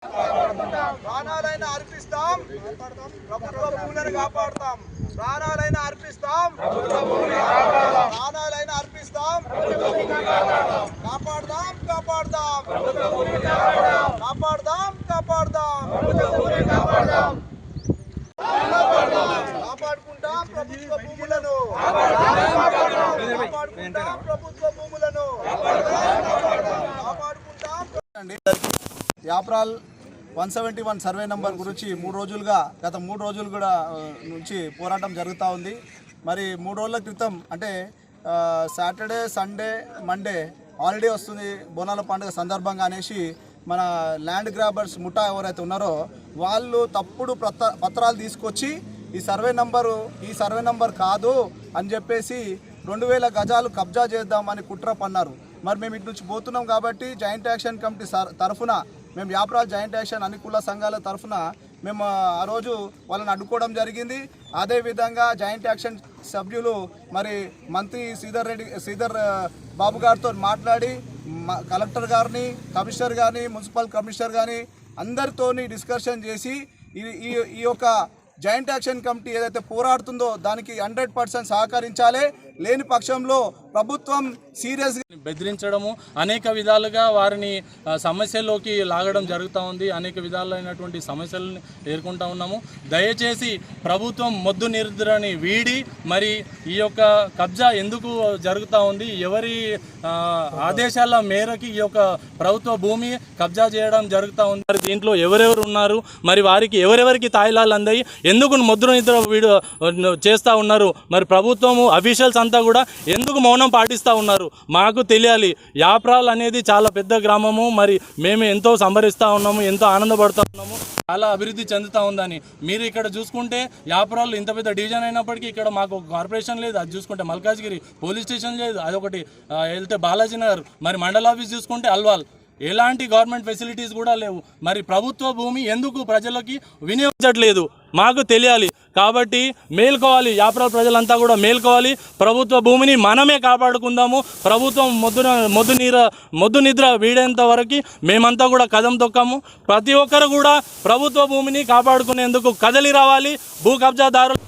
ప్రాణాలైన అర్పిస్తాం, ప్రభుత్వ భూములను కాపాడుతాం. ప్రాణాలైన అర్పిస్తాం, ప్రాణాలైన అర్పిస్తాం, కాపాడుదాం కాపాడుదాం కాపాడుదాం కాపాడుదాం కాపాడుకుంటాం ప్రభుత్వ భూములను, కాపాడుకుంటాం ప్రభుత్వ భూములను కాపాడుకుంటాం. యాప్రాల్ 171 సర్వే నంబర్ గురించి గత మూడు రోజులు కూడా నుంచి పోరాటం జరుగుతూ ఉంది. మరి 3 రోజుల క్రితం అంటే సాటర్డే, సండే, మండే హాలిడే వస్తుంది బోనాల పండుగ సందర్భంగా అనేసి మన ల్యాండ్ గ్రాబర్స్ ముఠా ఎవరైతే ఉన్నారో వాళ్ళు తప్పుడు పత్రాలు తీసుకొచ్చి ఈ సర్వే నంబర్ కాదు అని చెప్పేసి 2000 గజాలు కబ్జా చేద్దామని కుట్ర పన్నారు. మరి మేము ఇటు నుంచి పోతున్నాం కాబట్టి జాయింట్ యాక్షన్ కమిటీ తరఫున మేము యాప్రాల్ జాయింట్ యాక్షన్ అన్ని కుల సంఘాల తరఫున మేము ఆ రోజు వాళ్ళని అడ్డుకోవడం జరిగింది. అదేవిధంగా జాయింట్ యాక్షన్ సభ్యులు మరి మంత్రి శ్రీధర్ బాబు గారితో మాట్లాడి కలెక్టర్ గారిని, కమిషనర్ గారిని, మున్సిపల్ కమిషనర్ గారిని అందరితోని డిస్కషన్ చేసి ఈ యొక్క జాయింట్ యాక్షన్ కమిటీ ఏదైతే పోరాడుతుందో దానికి 100% సహకరించాలి. లేని పక్షంలో ప్రభుత్వం సీరియస్గా బెదిరించడము, అనేక విధాలుగా వారిని సమస్యల్లోకి లాగడం జరుగుతూ ఉంది. అనేక విధాలైనటువంటి సమస్యలను ఎదుర్కొంటూ ఉన్నాము. దయచేసి ప్రభుత్వం మొద్దు నిద్రని వీడి మరి ఈ యొక్క కబ్జా ఎందుకు జరుగుతూ ఉంది, ఎవరి ఆదేశాల మేరకు ఈ యొక్క ప్రభుత్వ భూమి కబ్జా చేయడం జరుగుతూ ఉంది, మరి దీంట్లో ఎవరెవరు ఉన్నారు, మరి వారికి ఎవరెవరికి తాయిలాలు అందాయి, ఎందుకు మొద్దు నిద్ర వీడు చేస్తూ ఉన్నారు, మరి ప్రభుత్వము అఫీషియల్స్ అంతా కూడా ఎందుకు మౌనం పాటిస్తూ ఉన్నారు మాకు తెలియాలి. యాప్రాల్ అనేది చాలా పెద్ద గ్రామము, మరి మేము ఎంతో సంబరిస్తూ ఉన్నాము, ఎంతో ఆనందపడుతూ ఉన్నాము, చాలా అభివృద్ధి చెందుతూ ఉందని. మీరు ఇక్కడ చూసుకుంటే యాప్రాల్ ఇంత పెద్ద డివిజన్ అయినప్పటికీ ఇక్కడ మాకు కార్పొరేషన్ లేదు. అది చూసుకుంటే మల్కాజ్గిరి పోలీస్ స్టేషన్ లేదు, అదొకటి వెళ్తే బాలాజీ నగర్, మరి మండల ఆఫీస్ చూసుకుంటే అల్వాల్, ఎలాంటి గవర్నమెంట్ ఫెసిలిటీస్ కూడా లేవు. మరి ప్రభుత్వ భూమి ఎందుకు ప్రజలకి వినియోగించట్లేదు మాకు తెలియాలి. కాబట్టి మేల్కోవాలి, యాప్రాల్ ప్రజలంతా కూడా మేల్కోవాలి. ప్రభుత్వ భూమిని మనమే కాపాడుకుందాము. ప్రభుత్వం మొద్దు నిద్ర వీడేంత వరకు మేమంతా కూడా కదం తొక్కాము. ప్రతి ఒక్కరు కూడా ప్రభుత్వ భూమిని కాపాడుకునేందుకు కదలి రావాలి. భూ కబ్జాదారులు